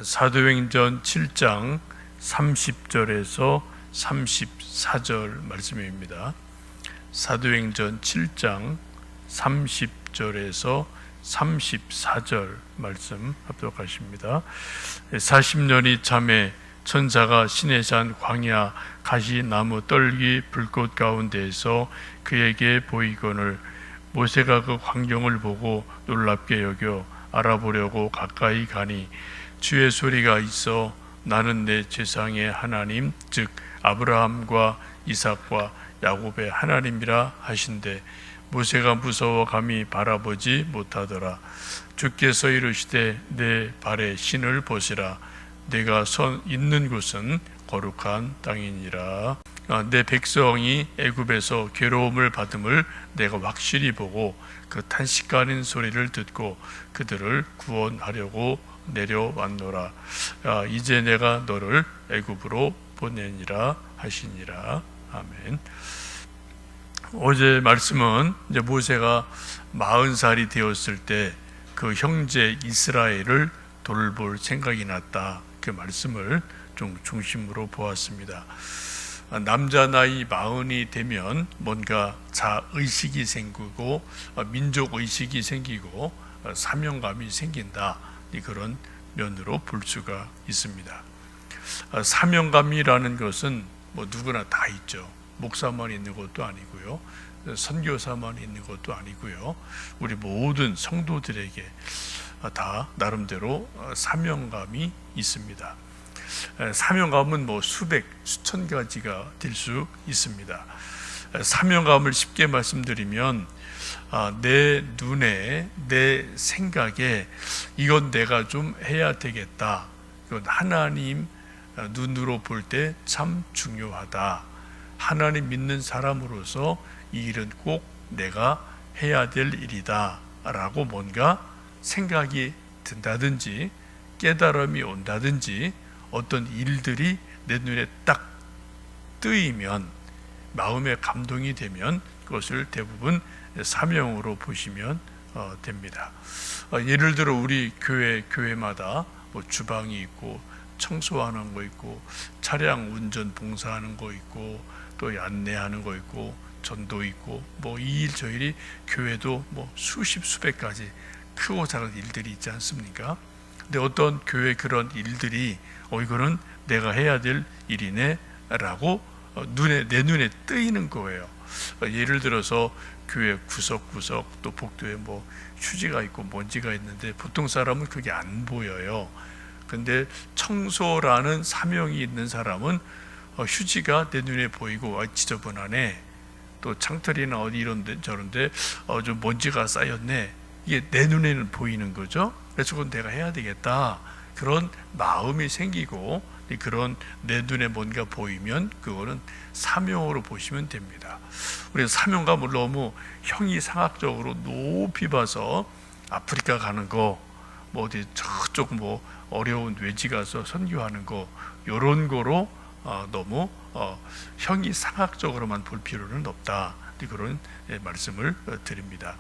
사도행전 7장 30절에서 34절 말씀입니다. 사도행전 7장 30절에서 34절 말씀 합독하십니다. 40년이 참에 천사가 시내산 광야 가시나무 떨기 불꽃 가운데에서 그에게 보이거늘 모세가 그 광경을 보고 놀랍게 여겨 알아보려고 가까이 가니 주의 소리가 있어 나는 내 제상의 하나님 즉 아브라함과 이삭과 야곱의 하나님이라 하신대 모세가 무서워 감히 바라보지 못하더라. 주께서 이르시되 내 발에 신을 벗으라. 내가 서 있는 곳은 거룩한 땅이니라. 내 백성이 애굽에서 괴로움을 받음을 내가 확실히 보고 그 탄식하는 소리를 듣고 그들을 구원하려고 내려왔노라. 이제 내가 너를 애굽으로 보내니라 하시니라. 아멘. 어제 말씀은 이제 모세가 40살이 되었을 때 그 형제 이스라엘을 돌볼 생각이 났다. 그 말씀을 좀 중심으로 보았습니다. 남자 나이 40이 되면 뭔가 자의식이 생기고 민족의식이 생기고 사명감이 생긴다. 그런 면으로 볼 수가 있습니다. 사명감이라는 것은 뭐 누구나 다 있죠. 목사만 있는 것도 아니고요. 선교사만 있는 것도 아니고요. 우리 모든 성도들에게 다 나름대로 사명감이 있습니다. 사명감은 뭐 수백, 수천 가지가 될 수 있습니다. 사명감을 쉽게 말씀드리면 내 눈에, 내 생각에 이건 내가 좀 해야 되겠다. 이건 하나님 눈으로 볼 때 참 중요하다. 하나님 믿는 사람으로서 이 일은 꼭 내가 해야 될 일이다 라고 뭔가 생각이 든다든지 깨달음이 온다든지 어떤 일들이 내 눈에 딱 뜨이면 마음에 감동이 되면 그것을 대부분 사명으로 보시면 됩니다. 예를 들어 우리 교회마다 뭐 주방이 있고 청소하는 거 있고 차량 운전 봉사하는 거 있고 또 안내하는 거 있고 전도 있고 뭐 이 일 저 일이 교회도 뭐 수십 수백 가지 크고 작은 일들이 있지 않습니까? 근데 어떤 교회 그런 일들이 이거는 내가 해야 될 일이네 라고 내 눈에 뜨이는 거예요. 예를 들어서 교회 구석구석 또 복도에 뭐 휴지가 있고 먼지가 있는데 보통 사람은 그게 안 보여요. 근데 청소라는 사명이 있는 사람은 휴지가 내 눈에 보이고 지저분하네. 또 창틀이나 어디 이런데 저런데 좀 먼지가 쌓였네. 이게 내 눈에는 보이는 거죠. 그래서 그건 내가 해야 되겠다. 그런 마음이 생기고 그런 내 눈에 뭔가 보이면 그거는 사명으로 보시면 됩니다. 우리가 사명감을 너무 형이상학적으로 높이 봐서 아프리카 가는 거, 뭐 어디 저쪽 뭐 어려운 외지 가서 선교하는 거 이런 거로 너무 형이상학적으로만 볼 필요는 없다. 그런 말씀을 드립니다.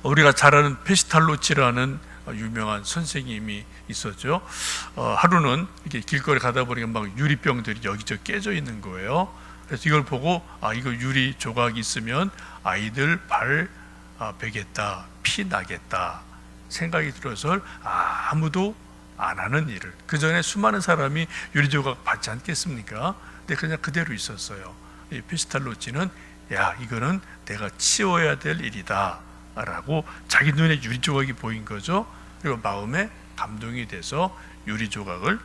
우리가 잘 아는 페스탈로치라는 유명한 선생님이 있었죠. 하루는 이렇게 길거리 가다 보니까 막 유리병들이 여기저기 깨져 있는 거예요. 그래서 이걸 보고 이거 유리 조각이 있으면 아이들 발 베겠다, 피 나겠다 생각이 들어서 아무도 안 하는 일을 그 전에 수많은 사람이 유리 조각 받지 않겠습니까? 근데 그냥 그대로 있었어요. 이 페스탈로치는 이거는 내가 치워야 될 일이다 라고 자기 눈에 유리 조각이 보인 거죠. 그리고 마음에 감동이 돼서 유리 조각을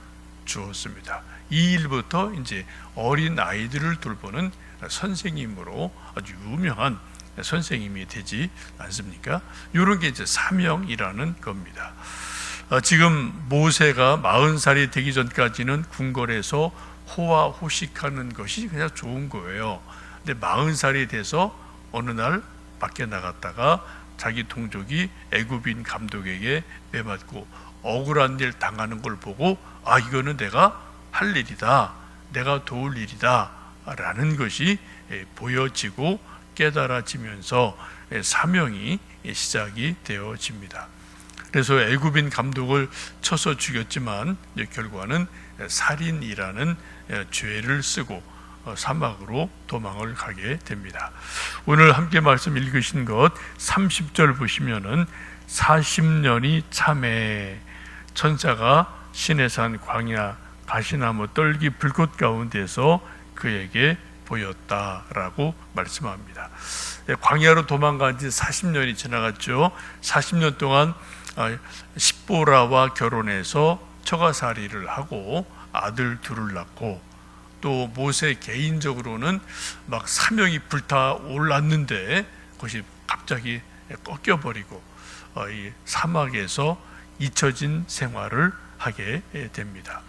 주었습니다. 이 일부터 이제 어린 아이들을 돌보는 선생님으로 아주 유명한 선생님이 되지 않습니까? 이런 게 이제 사명이라는 겁니다. 지금 모세가 40살이 되기 전까지는 궁궐에서 호화호식하는 것이 그냥 좋은 거예요. 근데 40살이 돼서 어느 날 밖에 나갔다가 자기 동족이 애굽인 감독에게 매맞고 억울한 일 당하는 걸 보고 이거는 내가 할 일이다, 내가 도울 일이다 라는 것이 보여지고 깨달아지면서 사명이 시작이 되어집니다. 그래서 애굽인 감독을 쳐서 죽였지만 결과는 살인이라는 죄를 쓰고 사막으로 도망을 가게 됩니다. 오늘 함께 말씀 읽으신 것 30절 보시면은 40년이 참에 천사가 시내산 광야 가시나무 떨기 불꽃 가운데서 그에게 보였다라고 말씀합니다. 광야로 도망간 지 40년이 지나갔죠. 40년 동안 십보라와 결혼해서 처가살이를 하고 아들 둘을 낳고, 또 모세 개인적으로는 막 사명이 불타올랐는데 그것이 갑자기 꺾여버리고 이 사막에서 잊혀진 생활을 하게 됩니다.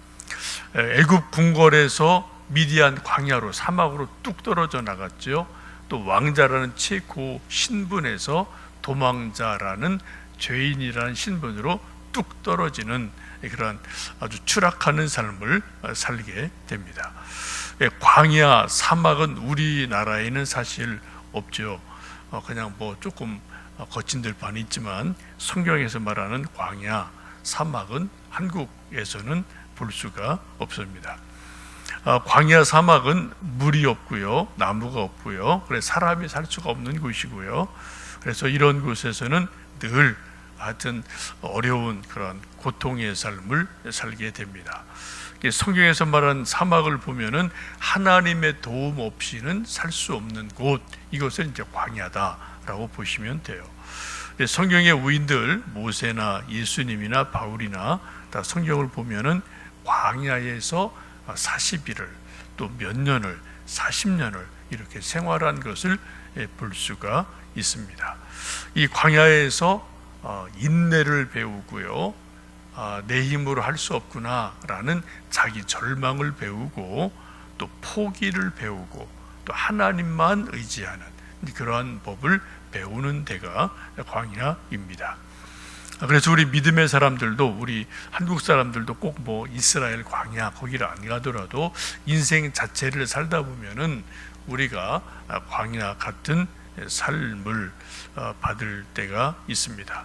애굽 궁궐에서 미디안 광야로 사막으로 뚝 떨어져 나갔죠. 또 왕자라는 최고 신분에서 도망자라는 죄인이라는 신분으로 뚝 떨어지는 그런 아주 추락하는 삶을 살게 됩니다. 광야, 사막은 우리나라에는 사실 없죠. 그냥 뭐 조금 거친 들판이 있지만 성경에서 말하는 광야, 사막은 한국에서는 볼 수가 없습니다. 광야 사막은 물이 없고요, 나무가 없고요, 그래서 사람이 살 수가 없는 곳이고요. 그래서 이런 곳에서는 늘 하여튼 어려운 그런 고통의 삶을 살게 됩니다. 성경에서 말한 사막을 보면은 하나님의 도움 없이는 살 수 없는 곳, 이것을 이제 광야다라고 보시면 돼요. 성경의 우인들 모세나 예수님이나 바울이나 다 성경을 보면은 광야에서 40일을 또 몇 년을 40년을 이렇게 생활한 것을 볼 수가 있습니다. 이 광야에서 인내를 배우고요, 내 힘으로 할 수 없구나라는 자기 절망을 배우고, 또 포기를 배우고, 또 하나님만 의지하는 그러한 법을 배우는 데가 광야입니다. 그래서 우리 믿음의 사람들도, 우리 한국 사람들도 꼭 뭐 이스라엘 광야 거기를 안 가더라도 인생 자체를 살다 보면은 우리가 광야 같은 삶을 받을 때가 있습니다.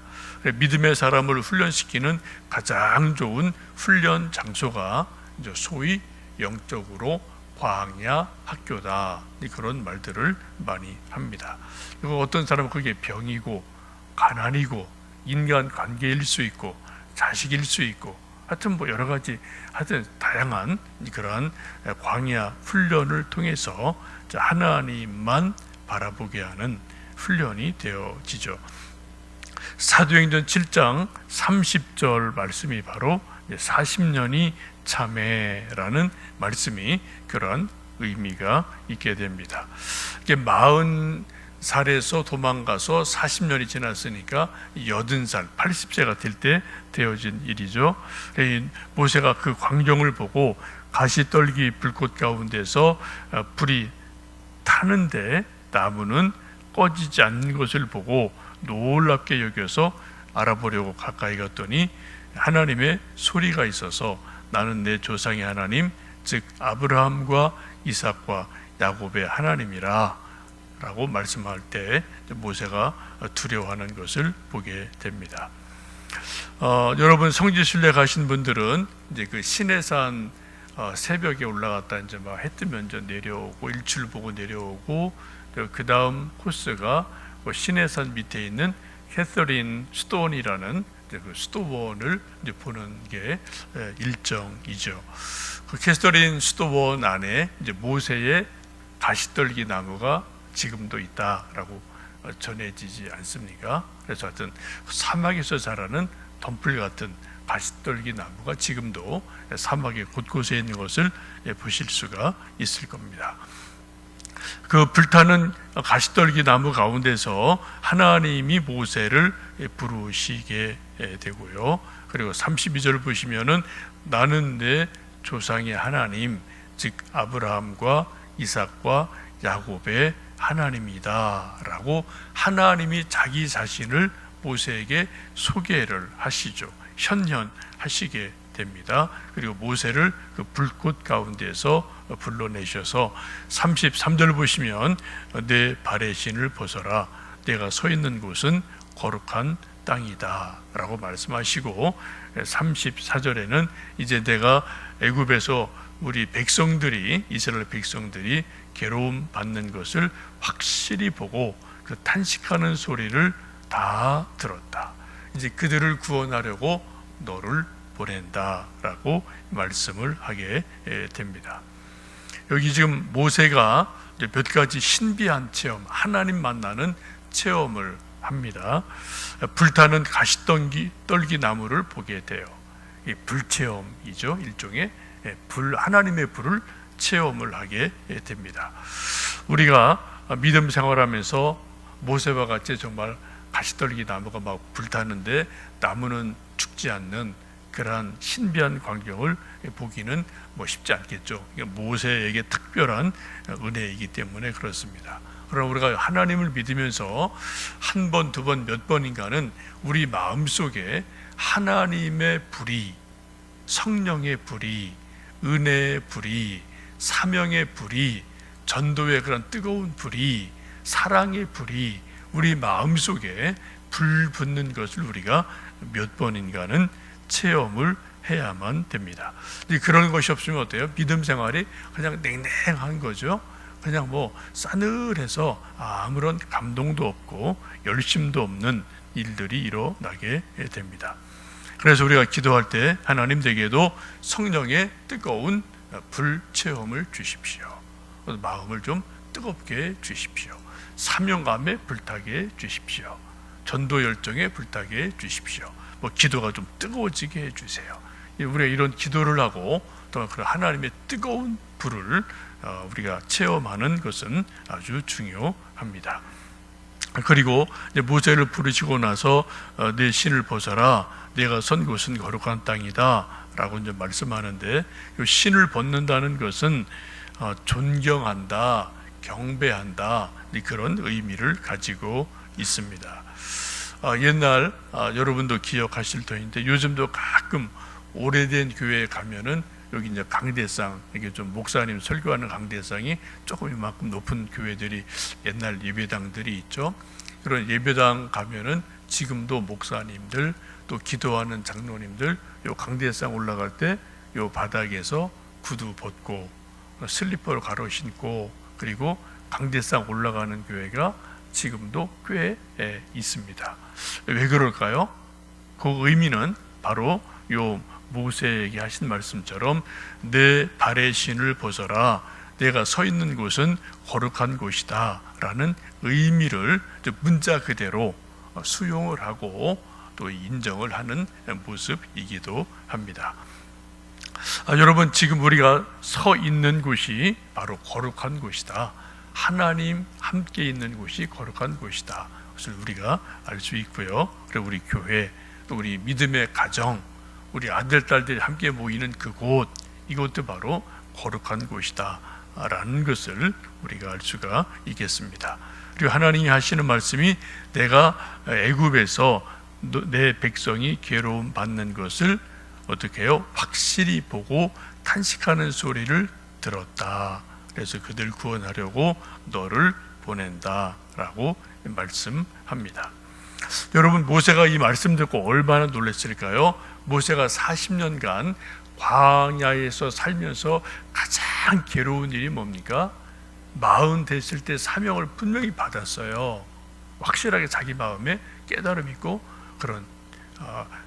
믿음의 사람을 훈련시키는 가장 좋은 훈련 장소가 소위 영적으로 광야 학교다, 그런 말들을 많이 합니다. 그리고 어떤 사람은 그게 병이고 가난이고 인간 관계일 수 있고 자식일 수 있고, 하여튼 뭐 여러 가지 하여튼 다양한 그러한 광야 훈련을 통해서 하나님만 바라보게 하는 훈련이 되어지죠. 사도행전 7장 30절 말씀이 바로 40년이 참회라는 말씀이 그런 의미가 있게 됩니다. 40살에서 도망가서 40년이 지났으니까 80살, 80세가 될 때 되어진 일이죠. 모세가 그 광경을 보고 가시떨기 불꽃 가운데서 불이 타는데 나무는 꺼지지 않는 것을 보고 놀랍게 여겨서 알아보려고 가까이 갔더니 하나님의 소리가 있어서 나는 내 조상의 하나님, 즉 아브라함과 이삭과 야곱의 하나님이라 라고 말씀할 때 모세가 두려워하는 것을 보게 됩니다. 여러분 성지순례 가신 분들은 이제 그 시내산 새벽에 올라갔다 이제 막 해 뜨면 이제 내려오고 일출 보고 내려오고, 그 다음 코스가 시내산 밑에 있는 캐서린 스톤이라는 그 수도원을 이제 보는 게 일정이죠. 그 캐서린 수도원 안에 이제 모세의 가시떨기 나무가 지금도 있다라고 전해지지 않습니까? 그래서 하여튼 사막에서 자라는 덤불 같은 가시떨기 나무가 지금도 사막의 곳곳에 있는 것을 보실 수가 있을 겁니다. 그 불타는 가시떨기 나무 가운데서 하나님이 모세를 부르시게 되고요. 그리고 32절 보시면은 나는 내 조상의 하나님, 즉 아브라함과 이삭과 야곱의 하나님이다 라고 하나님이 자기 자신을 모세에게 소개를 하시죠. 현현하시게 됩니다. 그리고 모세를 그 불꽃 가운데서 불러내셔서 33절 보시면 내 발의 신을 벗어라, 내가 서 있는 곳은 거룩한 땅이다 라고 말씀하시고 34절에는 이제 내가 애굽에서 우리 백성들이, 이스라엘 백성들이 괴로움 받는 것을 확실히 보고 그 탄식하는 소리를 다 들었다. 이제 그들을 구원하려고 너를 보낸다 라고 말씀을 하게 됩니다. 여기 지금 모세가 몇 가지 신비한 체험, 하나님 만나는 체험을 합니다. 불타는 가시떨기 나무를 보게 돼요. 이 불체험이죠. 일종의 하나님의 불을 체험을 하게 됩니다. 우리가 믿음 생활하면서 모세와 같이 정말 가시떨기 나무가 막 불타는데 나무는 죽지 않는 그러한 신비한 광경을 보기는 쉽지 않겠죠. 모세에게 특별한 은혜이기 때문에 그렇습니다. 그러나 우리가 하나님을 믿으면서 한 번, 두 번, 몇 번인가는 우리 마음속에 하나님의 불이, 성령의 불이, 은혜의 불이, 사명의 불이, 전도의 그런 뜨거운 불이, 사랑의 불이 우리 마음속에 불 붙는 것을 우리가 몇 번인가는 체험을 해야만 됩니다. 그런 것이 없으면 어때요? 믿음 생활이 그냥 냉랭한 거죠. 그냥 싸늘해서 아무런 감동도 없고 열심도 없는 일들이 일어나게 됩니다. 그래서 우리가 기도할 때 하나님 댁에도 성령의 뜨거운 불 체험을 주십시오. 마음을 좀 뜨겁게 주십시오. 사명감에 불타게 주십시오. 전도 열정에 불타게 주십시오. 기도가 좀 뜨거워지게 해주세요. 우리가 이런 기도를 하고 또 그런 하나님의 뜨거운 불을 우리가 체험하는 것은 아주 중요합니다. 그리고 모세를 부르시고 나서 내 신을 벗어라, 내가 선 곳은 거룩한 땅이다 라고 이제 말씀하는데, 이 신을 벗는다는 것은 존경한다, 경배한다, 그런 의미를 가지고 있습니다. 옛날 여러분도 기억하실 터인데 요즘도 가끔 오래된 교회에 가면은 여기 이제 강대상, 이게 좀 목사님 설교하는 강대상이 조금 이만큼 높은 교회들이, 옛날 예배당들이 있죠. 그런 예배당 가면은 지금도 목사님들 또 기도하는 장로님들 요 강대상 올라갈 때 요 바닥에서 구두 벗고 슬리퍼를 가로 신고 그리고 강대상 올라가는 교회가 지금도 꽤 있습니다. 왜 그럴까요? 그 의미는 바로 요 모세에게 하신 말씀처럼 내 발의 신을 벗어라, 내가 서 있는 곳은 거룩한 곳이다 라는 의미를 문자 그대로 수용을 하고 또 인정을 하는 모습이기도 합니다. 여러분, 지금 우리가 서 있는 곳이 바로 거룩한 곳이다. 하나님 함께 있는 곳이 거룩한 곳이다. 그것을 우리가 알 수 있고요. 그리고 우리 교회, 또 우리 믿음의 가정, 우리 아들, 딸들이 함께 모이는 그곳, 이것도 바로 거룩한 곳이다 라는 것을 우리가 알 수가 있겠습니다. 그리고 하나님이 하시는 말씀이 내가 애굽에서 내 백성이 괴로움 받는 것을 어떻게 해요? 확실히 보고 탄식하는 소리를 들었다. 그래서 그들 구원하려고 너를 보낸다 라고 말씀합니다. 여러분, 모세가 이 말씀 듣고 얼마나 놀랐을까요? 모세가 40년간 광야에서 살면서 가장 괴로운 일이 뭡니까? 40 됐을 때 사명을 분명히 받았어요. 확실하게 자기 마음에 깨달음 있고 그런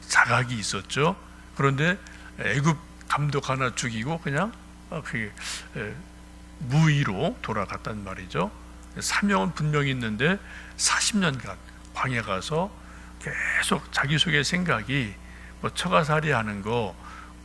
자각이 있었죠. 그런데 애굽 감독 하나 죽이고 그냥 무의로 돌아갔단 말이죠. 사명은 분명히 있는데 40년간 광야 가서 계속 자기 속의 생각이 처가살이 하는 거,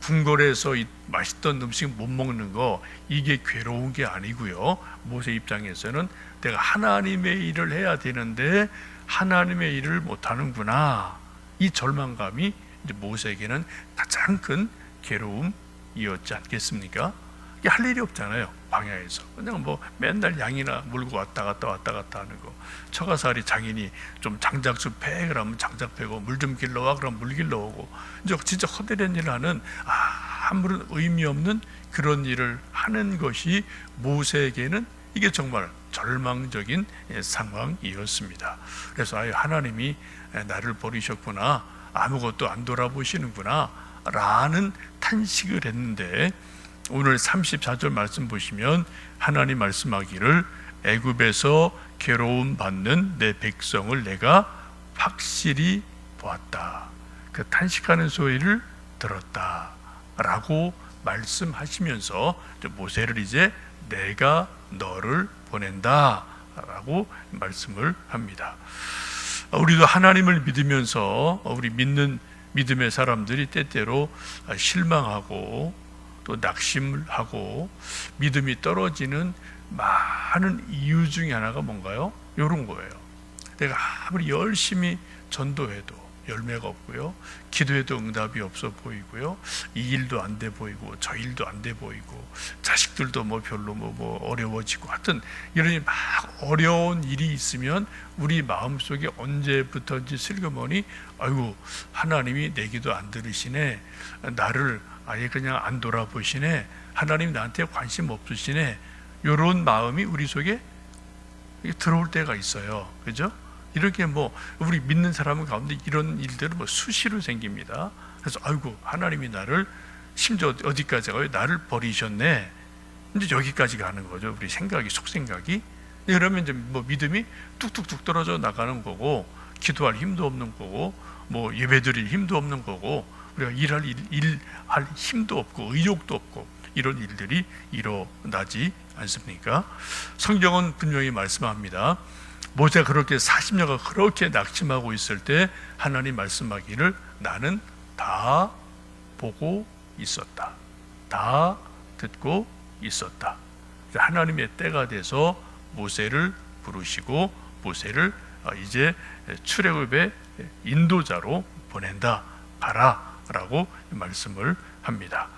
궁궐에서 맛있던 음식 못 먹는 거, 이게 괴로운 게 아니고요. 모세 입장에서는 내가 하나님의 일을 해야 되는데 하나님의 일을 못 하는구나, 이 절망감이 이제 모세에게는 가장 큰 괴로움이었지 않겠습니까? 이게 할 일이 없잖아요. 광야에서 그냥 맨날 양이나 물고 왔다 갔다 하는 거, 처가살이 장인이 좀 장작수 패 그러면 장작 패고, 물 좀 길러와 그럼 물 길러오고, 이제 진짜 허드렛 일을 하는 아무런 의미 없는 그런 일을 하는 것이 모세에게는 이게 정말 절망적인 상황이었습니다. 그래서 하나님이 나를 버리셨구나, 아무것도 안 돌아보시는구나 라는 탄식을 했는데, 오늘 34절 말씀 보시면 하나님 말씀하기를 애굽에서 괴로움 받는 내 백성을 내가 확실히 보았다. 그 탄식하는 소리를 들었다 라고 말씀하시면서 모세를 이제 내가 너를 보낸다 라고 말씀을 합니다. 우리도 하나님을 믿으면서 우리 믿는 믿음의 사람들이 때때로 실망하고 또 낙심을 하고 믿음이 떨어지는 많은 이유 중에 하나가 뭔가요? 이런 거예요. 내가 아무리 열심히 전도해도 열매가 없고요, 기도해도 응답이 없어 보이고요, 이 일도 안 돼 보이고 저 일도 안 돼 보이고 자식들도 별로 어려워지고, 하여튼 이런 막 어려운 일이 있으면 우리 마음속에 언제부터인지 슬그머니 아이고 하나님이 내 기도 안 들으시네, 나를 아예 그냥 안 돌아보시네, 하나님 나한테 관심 없으시네, 이런 마음이 우리 속에 들어올 때가 있어요. 그죠? 이렇게 우리 믿는 사람 가운데 이런 일들은 수시로 생깁니다. 그래서 아이고 하나님이 나를, 심지어 어디까지 가요? 나를 버리셨네. 이제 여기까지 가는 거죠. 우리 생각이, 속생각이. 그러면 이제 믿음이 뚝뚝뚝 떨어져 나가는 거고, 기도할 힘도 없는 거고, 예배드릴 힘도 없는 거고, 우리가 일할 힘도 없고 의욕도 없고, 이런 일들이 일어나지 않습니까? 성경은 분명히 말씀합니다. 모세가 그렇게 40년간 그렇게 낙심하고 있을 때 하나님 말씀하기를 나는 다 보고 있었다, 다 듣고 있었다. 하나님의 때가 돼서 모세를 부르시고 모세를 이제 출애굽의 인도자로 보낸다, 가라 라고 말씀을 합니다.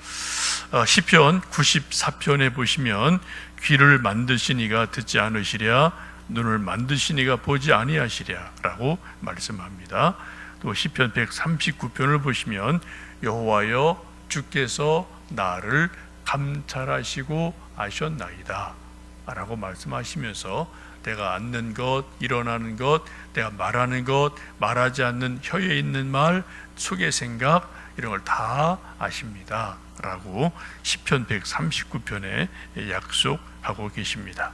시편 94편에 보시면 귀를 만드신 이가 듣지 않으시랴, 눈을 만드신 이가 보지 아니하시랴 라고 말씀합니다. 또 시편 139편을 보시면 여호와여 주께서 나를 감찰하시고 아셨나이다 라고 말씀하시면서 내가 앉는 것, 일어나는 것, 내가 말하는 것, 말하지 않는 혀에 있는 말, 속의 생각, 이런 걸 다 아십니다 라고 시편 139편에 약속하고 계십니다.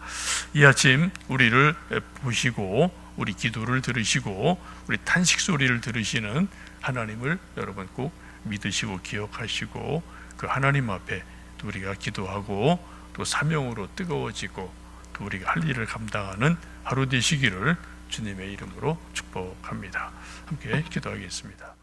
이 아침 우리를 보시고 우리 기도를 들으시고 우리 탄식 소리를 들으시는 하나님을 여러분 꼭 믿으시고 기억하시고, 그 하나님 앞에 또 우리가 기도하고 또 사명으로 뜨거워지고 또 우리가 할 일을 감당하는 하루 되시기를 주님의 이름으로 축복합니다. 함께 기도하겠습니다.